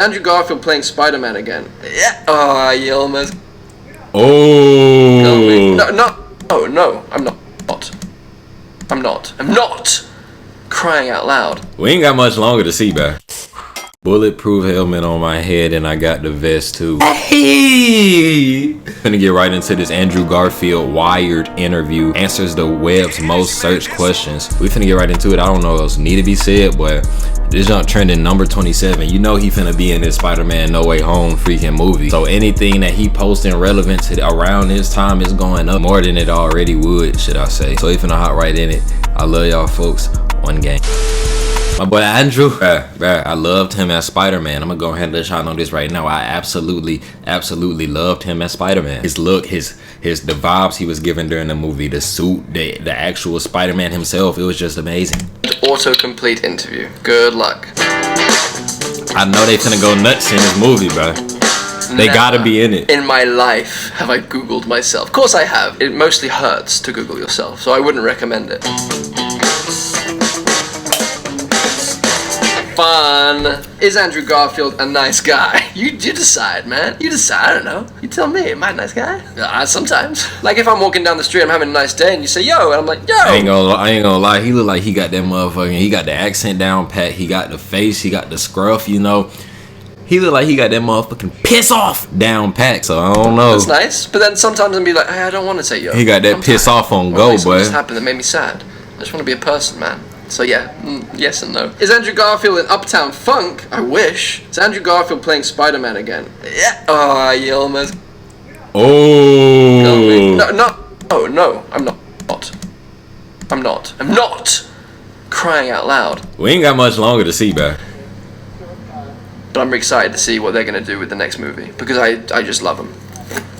Andrew Garfield playing Spider-Man again. Yeah. Oh, you almost... Oh. No, I'm not. I'm not. Crying out loud. We ain't got much longer to see, bruh. Bulletproof helmet on my head and I got the vest too. Hey! Gonna get right into this Andrew Garfield Wired interview. Answers the web's most searched questions. We finna get right into it. I don't know what else need to be said, but this junk trending number 27. You know he finna be in this Spider-Man No Way Home freaking movie. So anything that he posting relevant to around this time is going up more than it already would, should I say. So he finna hop right in it. I love y'all folks. One gang. My boy Andrew, bruh, I loved him as Spider-Man. I'm gonna go ahead and let y'all know this right now. I absolutely loved him as Spider-Man. His look, the vibes he was given during the movie, the suit, the actual Spider-Man himself, it was just amazing. Autocomplete interview. Good luck. I know they finna go nuts in this movie, bruh. They gotta be in it. In my life have I Googled myself. Of course I have. It mostly hurts to Google yourself, so I wouldn't recommend it. Fun. Is Andrew Garfield a nice guy? You decide, man. You decide. I don't know. You tell me. Am I a nice guy? Sometimes. Like if I'm walking down the street, I'm having a nice day, and you say yo, and I'm like yo. I ain't gonna lie. He look like he got that motherfucking. He got the accent down pat. He got the face. He got the scruff. You know. He look like he got that motherfucking piss off down pat. So I don't know. That's nice. But then sometimes I'll be like, hey, I don't want to say yo. He got that piss off on go, boy. Something happened that made me sad. I just want to be a person, man. So yeah, yes and no. Is Andrew Garfield in Uptown Funk? I wish. Is Andrew Garfield playing Spider-Man again? Yeah. Oh, you almost... Oh. No, I'm not. I'm not. Crying out loud. We ain't got much longer to see, bruh. But I'm excited to see what they're going to do with the next movie. Because I just love him.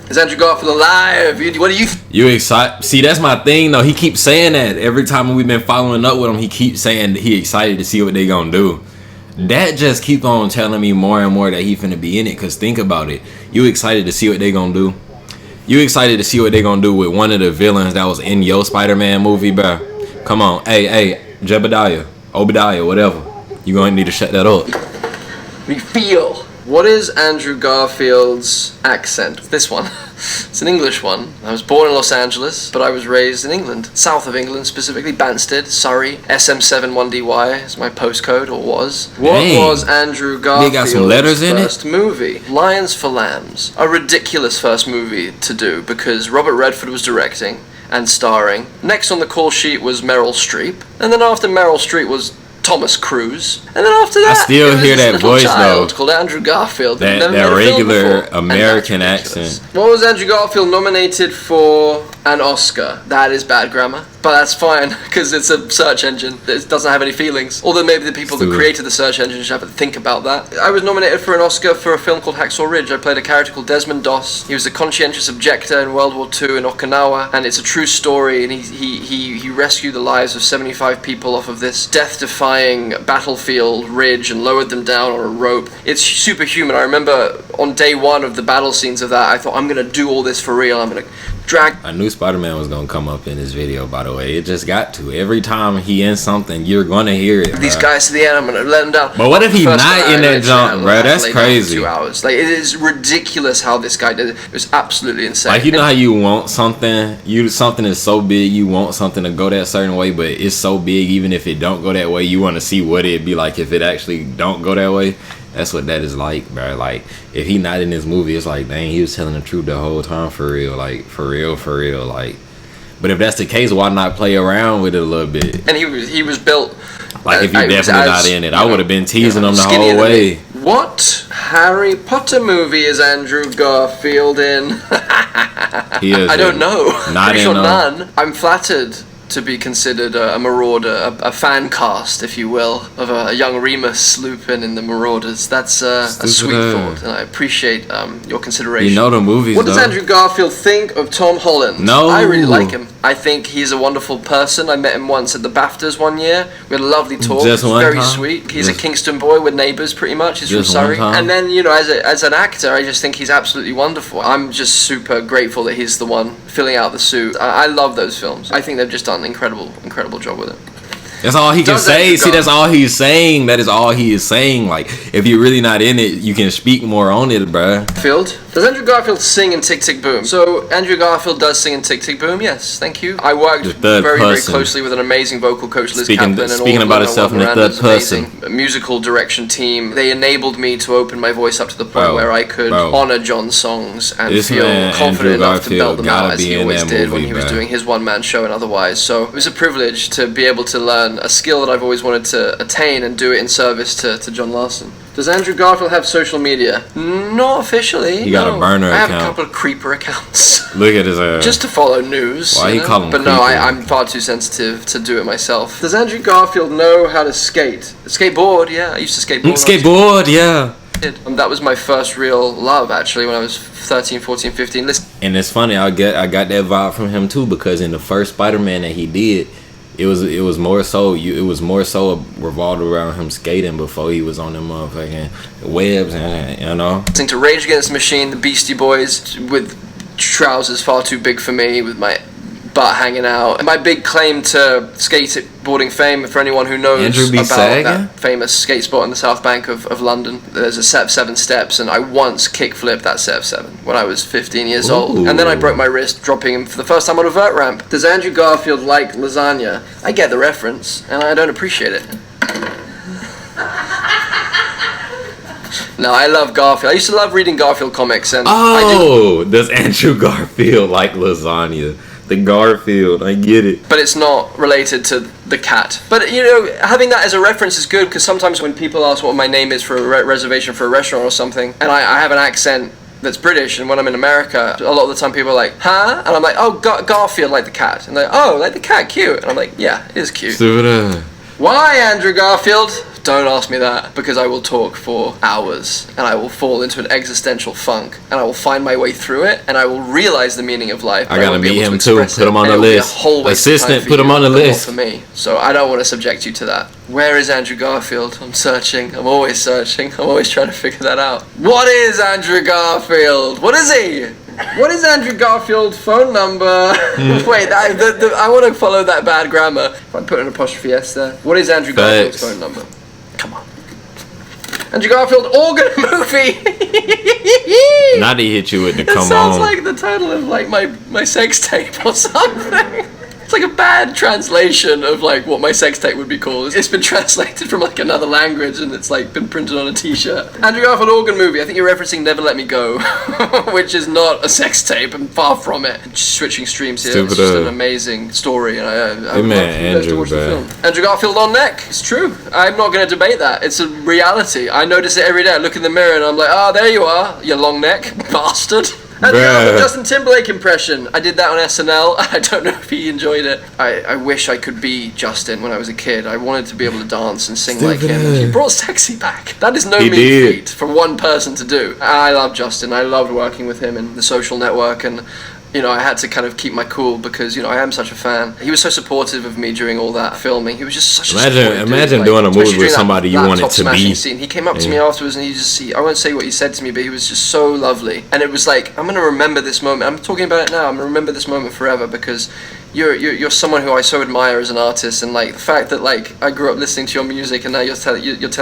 Is Andrew Garfield alive? What do you... You excited? See, that's my thing, though. He keeps saying that. Every time we've been following up with him, he keeps saying he excited to see what they gonna do. That just keeps on telling me more and more that he finna be in it. Because think about it. You excited to see what they gonna do? You excited to see what they gonna do with one of the villains that was in your Spider-Man movie, bruh? Come on. Hey, Obadiah, whatever. You gonna need to shut that up. Reveal. What is Andrew Garfield's accent? This one. It's an English one. I was born in Los Angeles, but I was raised in England. South of England, specifically Banstead, Surrey. SM71DY is my postcode, or was. Dang. What was Andrew Garfield's got some letters in first movie? Lions for Lambs. A ridiculous first movie to do, because Robert Redford was directing and starring. Next on the call sheet was Meryl Streep. And then after Meryl Streep was Thomas Cruise, and then after that, I still hear that voice though. Called Andrew Garfield. That regular American accent. What was Andrew Garfield nominated for an Oscar? That is bad grammar, but that's fine because it's a search engine. It doesn't have any feelings. Although maybe the people that created the search engine should have to think about that. I was nominated for an Oscar for a film called Hacksaw Ridge. I played a character called Desmond Doss. He was a conscientious objector in World War II in Okinawa, and it's a true story. And he rescued the lives of 75 people off of this death-defying battlefield ridge and lowered them down on a rope. It's superhuman. I remember on day one of the battle scenes of that, I thought, I'm gonna do all this for real. I'm gonna drag... I knew Spider-Man was gonna come up in this video, by the way. It just got to. Every time he in something, you're gonna hear it. These guys to the end, I'm gonna let them down. But what if he's not in that jump, bro? That's crazy. 2 hours. Like, it is ridiculous how this guy did it. It was absolutely insane. Like, you know how you want something, something is so big, you want something to go that certain way, but it's so big, even if it don't go that way, you want to see what it'd be like if it actually don't go that way. That's what that is like, bro. Like, if he not in this movie, it's like, dang, he was telling the truth the whole time, for real. Like, for real. Like, but if that's the case, why not play around with it a little bit? And he was built... Like, if you're definitely not in it, I would have been teasing him the whole way. What Harry Potter movie is Andrew Garfield in? I don't know. Not in none. I'm flattered to be considered a marauder, a fan cast, if you will, of a young Remus Lupin in the Marauders. That's a sweet thought, and I appreciate your consideration. You know the movies, What does Andrew Garfield think of Tom Holland? No. I really like him. I think he's a wonderful person. I met him once at the BAFTAs one year. We had a lovely talk. Just one very time? sweet. He's a Kingston boy. We're neighbours pretty much. He's from Just Surrey. one time? And then, you know, as an actor, I just think he's absolutely wonderful. I'm just super grateful that he's the one filling out the suit. I love those films. I think they've just done an incredible job with it. That's all he can say. See, that's all he's saying. That is all he is saying. Like, if you're really not in it, you can speak more on it, bruh. Does Andrew Garfield sing in Tick Tick Boom? So, Andrew Garfield does sing in Tick Tick Boom, yes, thank you. I worked very closely with an amazing vocal coach, Liz Kaplan, and speaking about himself in the third person. Musical direction team. They enabled me to open my voice up to the point where I could honor John's songs and feel confident enough to belt them out as he always did when he was doing his one-man show and otherwise. So, it was a privilege to be able to learn a skill that I've always wanted to attain and do it in service to John Larson. Does Andrew Garfield have social media? Not officially. He got a burner account. I have a couple of creeper accounts. Look at his just to follow news. Why you call him But creeper? no, I'm far too sensitive to do it myself. Does Andrew Garfield know how to skate? Skateboard, yeah. I used to skateboard. Skateboard, yeah. That was my first real love, actually, when I was 13, 14, 15. And it's funny, I got that vibe from him too, because in the first Spider-Man that he did, it was more so revolved around him skating before he was on them motherfucking webs, and you know. Listening to Rage Against the Machine, the Beastie Boys, with trousers far too big for me, with my butt hanging out. And my big claim to skateboarding fame, for anyone who knows about that famous skate spot in the South Bank of London, there's a set of 7 steps, and I once kickflipped that set of 7 when I was 15 years old. And then I broke my wrist dropping him for the first time on a vert ramp. Does Andrew Garfield like lasagna? I get the reference, and I don't appreciate it. No, I love Garfield. I used to love reading Garfield comics, and does Andrew Garfield like lasagna? The Garfield, I get it. But it's not related to the cat. But, you know, having that as a reference is good, because sometimes when people ask what my name is for a reservation for a restaurant or something, and I have an accent that's British, and when I'm in America, a lot of the time people are like, huh? And I'm like, oh, Garfield, like the cat. And they're like, oh, like the cat, cute. And I'm like, yeah, it is cute. Why, Andrew Garfield? Don't ask me that, because I will talk for hours, and I will fall into an existential funk, and I will find my way through it, and I will realize the meaning of life. I gotta meet him too. Put him on the list. Assistant, put him on the list. For me, so I don't want to subject you to that. Where is Andrew Garfield? I'm searching. I'm always searching. I'm always trying to figure that out. What is Andrew Garfield? What is he? What is Andrew Garfield's phone number? Wait, I want to follow that bad grammar. If I put an apostrophe S there. What is Andrew Garfield's phone number? Come on. Andrew Garfield organ movie. Not to hit you with the come on. It sounds like the title of like my sex tape or something. It's like a bad translation of like what my sex tape would be called. It's been translated from like another language, and it's like been printed on a t-shirt. Andrew Garfield organ movie. I think you're referencing Never Let Me Go, which is not a sex tape, and far from it. Just switching streams here. It's just an amazing story, and I would love you guys to watch the film. Andrew Garfield on neck. It's true. I'm not going to debate that. It's a reality. I notice it every day. I look in the mirror and I'm like, oh, there you are, you long neck bastard. And the Justin Timberlake impression. I did that on SNL. I don't know if he enjoyed it. I wish I could be Justin when I was a kid. I wanted to be able to dance and sing like him. And he brought sexy back. That is no mean feat for one person to do. I love Justin. I loved working with him in The Social Network, and you know, I had to kind of keep my cool because, you know, I am such a fan. He was so supportive of me during all that filming. He was just such a imagine dude. Doing a movie with somebody you wanted to be. Scene. He came up to me afterwards and I won't say what he said to me, but he was just so lovely. And it was like, I'm going to remember this moment. I'm talking about it now. I'm going to remember this moment forever because you're someone who I so admire as an artist, and like the fact that like I grew up listening to your music and now you're telling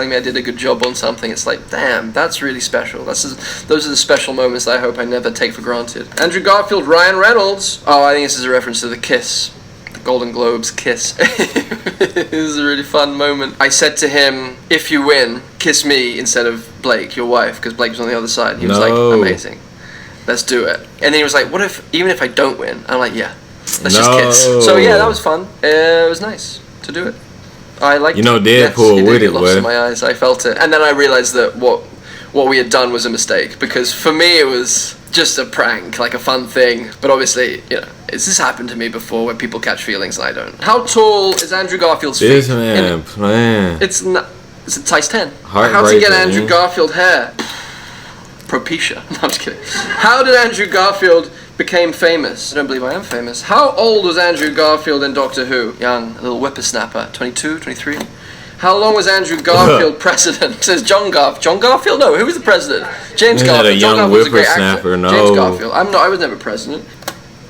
me I did a good job on something. It's like, damn, that's really special. Those are the special moments that I hope I never take for granted. Andrew Garfield, Ryan Reynolds. Oh, I think this is a reference to the kiss. The Golden Globes kiss. This is a really fun moment. I said to him, if you win, kiss me instead of Blake, your wife, because Blake was on the other side. He was like, amazing. Let's do it. And then he was like, even if I don't win? I'm like, yeah. Let's just kiss. So yeah, that was fun. It was nice to do it. I liked it. Deadpool with it, lost in my eyes. I felt it. And then I realized that what we had done was a mistake, because for me it was just a prank, like a fun thing. But obviously, you know, this has happened to me before where people catch feelings and I don't. How tall is Andrew Garfield's feet? This man playing. It's a size 10. How to get Andrew Garfield hair? Propecia. No, I'm just kidding. How did Andrew Garfield became famous? I don't believe I am famous. How old was Andrew Garfield in Doctor Who? Young, a little whippersnapper. 22, 23? How long was Andrew Garfield president? Says John Garfield? No, who was the president? James Garfield. A young John Garfield was a great actor. No. James Garfield. I was never president.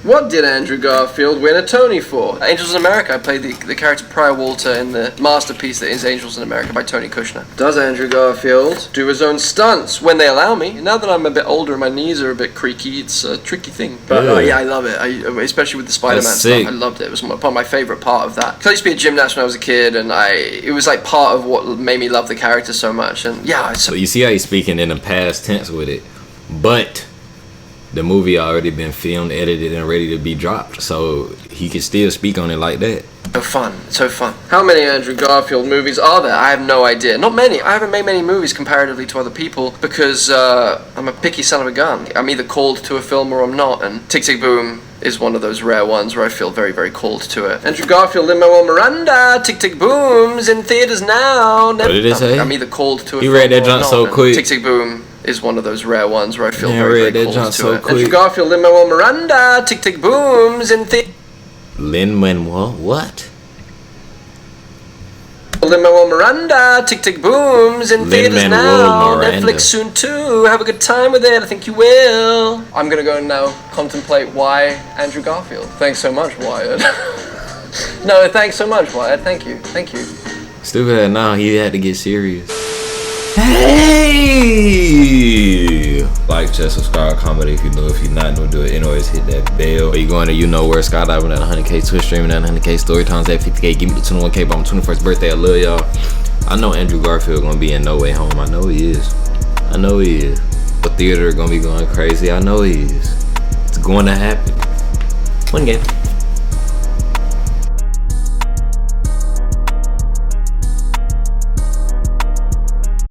What did Andrew Garfield win a Tony for? Angels in America. I played the character Prior Walter in the masterpiece that is Angels in America by Tony Kushner. Does Andrew Garfield do his own stunts when they allow me? Now that I'm a bit older and my knees are a bit creaky, it's a tricky thing. But yeah, I love it. Especially with the Spider-Man stuff. I loved it. It was probably my favourite part of that. 'Cause I used to be a gymnast when I was a kid, and it was like part of what made me love the character so much. And yeah, so you see how he's speaking in the past tense with it, but the movie already been filmed, edited, and ready to be dropped, so he can still speak on it like that. So fun, so fun. How many Andrew Garfield movies are there? I have no idea. Not many. I haven't made many movies comparatively to other people because I'm a picky son of a gun. I'm either called to a film or I'm not, and Tick Tick Boom is one of those rare ones where I feel very, very called to it. Andrew Garfield, Lin-Manuel Miranda, Tick Tick Boom's in theaters now. What did it say? I'm either called to a film You read that junk so quick. Tick Tick Boom is one of those rare ones where I feel very, very called to it. Quick. Andrew Garfield, Lin-Manuel Miranda, Tick Tick Boom's in theaters. Lin-Manuel what? Lin-Manuel Miranda, Tick Tick Boom's in theaters now. Miranda. Netflix soon too. Have a good time with it. I think you will. I'm gonna go and now contemplate why Andrew Garfield. Thanks so much, Wyatt. No, thanks so much, Wyatt. Thank you. Thank you. Stupid. Now he had to get serious. Hey! Like, share, subscribe, comment if you know. If you're not, don't do it. Anyways, hit that bell. Are you going to you know where? Skydiving at 100K, Twitch streaming at 100K, story times at 50K. Give me the 21K by my 21st birthday. I love y'all. I know Andrew Garfield gonna be in No Way Home. I know he is. I know he is. The theater gonna be going crazy. I know he is. It's going to happen. One game.